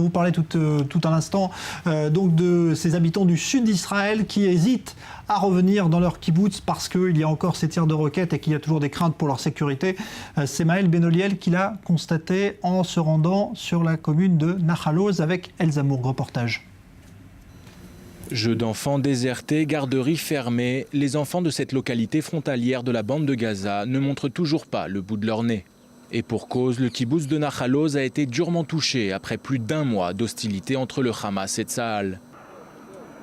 On vous parlait tout un instant donc de ces habitants du sud d'Israël qui hésitent à revenir dans leur kibbutz parce qu'il y a encore ces tirs de roquettes et qu'il y a toujours des craintes pour leur sécurité. C'est Maël Benoliel qui l'a constaté en se rendant sur la commune de Nahal Oz avec Elsa Mourgue. Reportage. Jeux d'enfants désertés, garderies fermées, les enfants de cette localité frontalière de la bande de Gaza ne montrent toujours pas le bout de leur nez. Et pour cause, le kibbutz de Nahal Oz a été durement touché après plus d'1 mois d'hostilité entre le Hamas et Tsahal.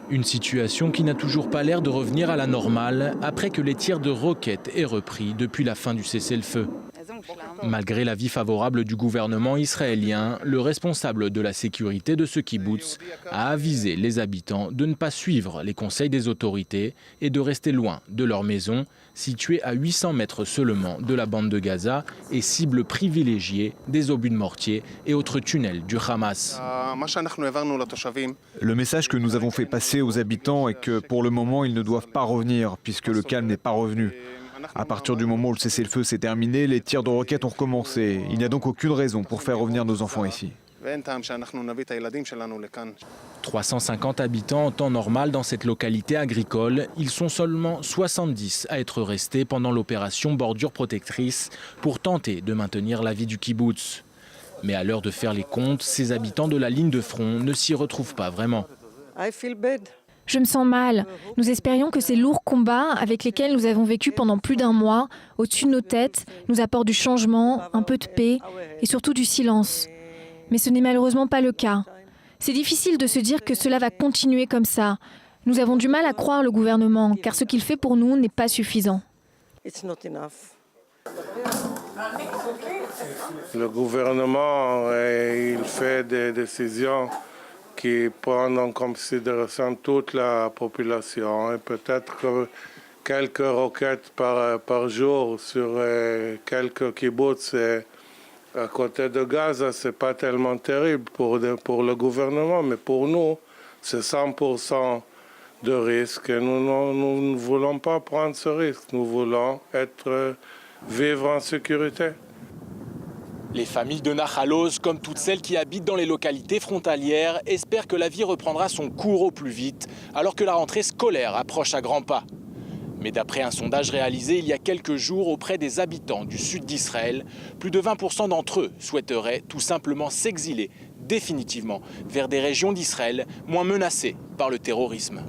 Une situation qui n'a toujours pas l'air de revenir à la normale après que les tirs de roquettes aient repris depuis la fin du cessez-le-feu. Malgré l'avis favorable du gouvernement israélien, le responsable de la sécurité de ce kibbutz a avisé les habitants de ne pas suivre les conseils des autorités et de rester loin de leur maison, située à 800 mètres seulement de la bande de Gaza et cible privilégiée des obus de mortier et autres tunnels du Hamas. Le message que nous avons fait passer aux habitants est que pour le moment, ils ne doivent pas revenir puisque le calme n'est pas revenu. À partir du moment où le cessez-le-feu s'est terminé, les tirs de roquettes ont recommencé. Il n'y a donc aucune raison pour faire revenir nos enfants ici. 350 habitants en temps normal dans cette localité agricole. Ils sont seulement 70 à être restés pendant l'opération Bordure Protectrice pour tenter de maintenir la vie du kibbutz. Mais à l'heure de faire les comptes, ces habitants de la ligne de front ne s'y retrouvent pas vraiment. Je me sens mal. Nous espérions que ces lourds combats avec lesquels nous avons vécu pendant plus d'1 mois, au-dessus de nos têtes, nous apportent du changement, un peu de paix et surtout du silence. Mais ce n'est malheureusement pas le cas. C'est difficile de se dire que cela va continuer comme ça. Nous avons du mal à croire le gouvernement, car ce qu'il fait pour nous n'est pas suffisant. Le gouvernement, il fait des décisions qui prennent en considération toute la population et peut-être que quelques roquettes par jour sur quelques kibbutz à côté de Gaza, c'est pas tellement terrible pour le gouvernement, mais pour nous, c'est 100% de risque et nous ne voulons pas prendre ce risque, nous voulons vivre en sécurité. Les familles de Nahal Oz, comme toutes celles qui habitent dans les localités frontalières, espèrent que la vie reprendra son cours au plus vite, alors que la rentrée scolaire approche à grands pas. Mais d'après un sondage réalisé il y a quelques jours auprès des habitants du sud d'Israël, plus de 20% d'entre eux souhaiteraient tout simplement s'exiler définitivement vers des régions d'Israël moins menacées par le terrorisme.